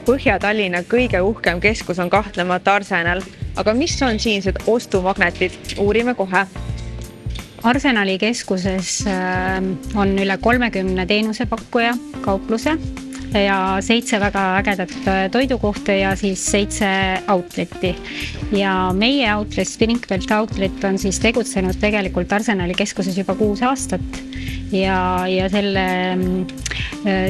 Põhja-Tallinna kõige uhkem keskus on kahtlemata Arsenal, aga mis on siinsed ostumagnetid? Uurime kohe. Arsenali keskuses on üle 30 teenusepakkuja kaupluse ja 7 väga ägedat toidukohta ja siis 7 outletti. Ja meie outlet, Springfield outlet on siis tegutsenud tegelikult Arsenali keskuses juba 6 aastat. Ja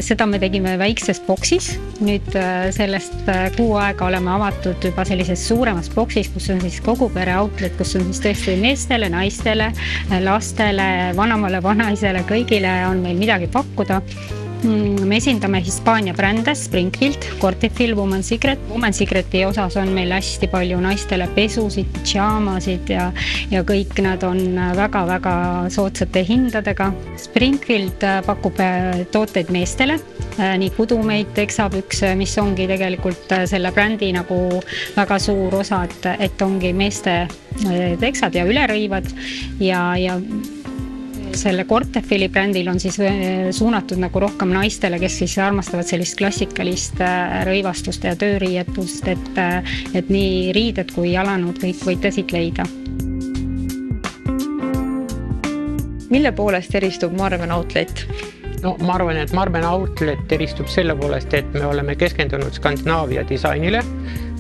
seda me tegime väikses boksis. Nüüd sellest kuu aega oleme avatud juba sellises suuremas boksis, kus on siis kogu pere outlet, kus on siis tõesti meestele, naistele, lastele, vanamale, vanaisele, kõigile on meil midagi pakkuda. Me esindame Hispaania brände, Springfield, Cortefil, Woman Secret. Woman Secreti osas on meil hästi palju naistele pesusid, pidžaamasid ja kõik nad on väga-väga soodsate hindadega. Springfield pakub tooteid meestele, nii kudumeid, teksapüks, mis ongi tegelikult selle brändi nagu väga suur osa, et ongi meeste teksad ja ülerõivad ja selle Cortefili brändil on siis suunatud nagu rohkem naistele, kes siis armastavad sellist klassikalist rõivastust ja tööriietust, et nii riided kui jalanud kõik võite siit leida. Mille poolest eristub Marven Outlet? No, ma arvan, et Marven Outlet eristub selle poolest, et me oleme keskendunud Skandinaavia disainile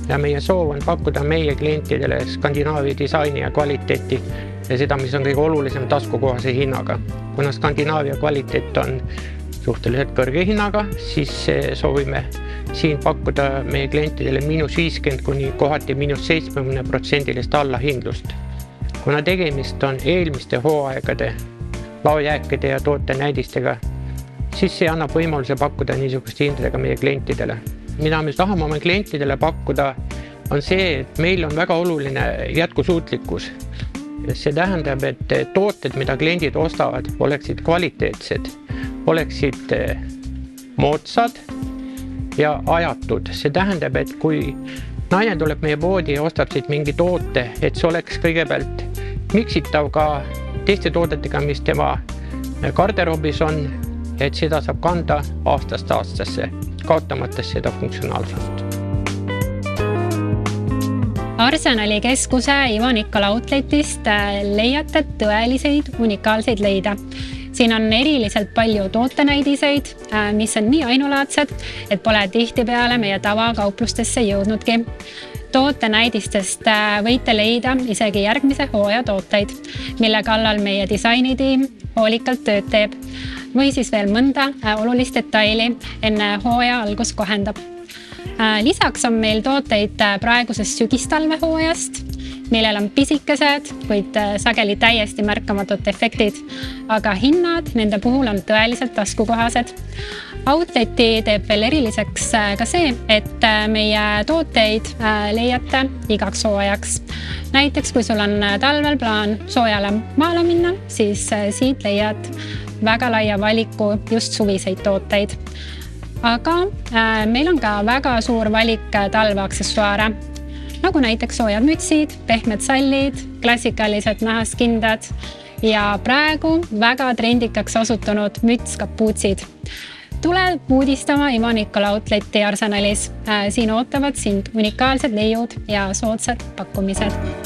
ja meie soov on pakkuda meie klientidele Skandinaavia disaini ja kvaliteeti ja seda, mis on kõige olulisem taskukohase hinnaga. Kuna Skandinaavia kvaliteet on suhteliselt kõrge hinnaga, siis soovime siin pakkuda meie klientidele -50 kuni kohati -70% allahindlust. Kuna tegemist on eelmiste hooaegade laojääkide ja tootenäidistega, siis see annab võimaluse pakkuda niisuguste hindadega meie klientidele. Mida me tahame oma klientidele pakkuda, on see, et meil on väga oluline jätkusuutlikkus. See tähendab, et tooted, mida kliendid ostavad, oleksid kvaliteetsed, oleksid moodsad ja ajatud. See tähendab, et kui naine tuleb meie poodi ja ostab siit mingi toote, et see oleks kõigepealt miksitav ka teiste toodetega, mis tema garderoobis on, et seda saab kanda aastast aastasse, kaotamates seda funktsionaalsust. Arsenali keskuse Iva-Nikola outletist leiate tõeliseid unikaalseid leida. Siin on eriliselt palju tootenäidiseid, mis on nii ainulaadsed, et pole tihtipeale meie tavakauplustesse jõudnudki. Tootenäidistest võite leida isegi järgmise hooaja tooteid, mille kallal meie disainitiim hoolikalt tööd teeb. Või siis veel mõnda olulist detaili enne hooaja algus kohendab. Lisaks on meil tooteid praegusest sügistalve hooajast, millel on pisikesed, kuid sageli täiesti märkamatud efektid, aga hinnad nende puhul on tõeliselt taskukohased. Outleti teeb veel eriliseks ka see, et meie tooteid leiate igaks hooajaks. Näiteks, kui sul on talvel plaan soojale maale minna, siis siit leiad väga laia valiku just suviseid tooteid. Aga meil on ka väga suur valik talveaksessuaare, nagu näiteks soojad mütsid, pehmed sallid, klassikalised nahast kindad ja praegu väga trendikaks osutunud mütskapuutsid. Tule uudistama Iva-Nikola Outleti Arsenalis. Siin ootavad sind unikaalsed leiud ja soodsad pakkumised.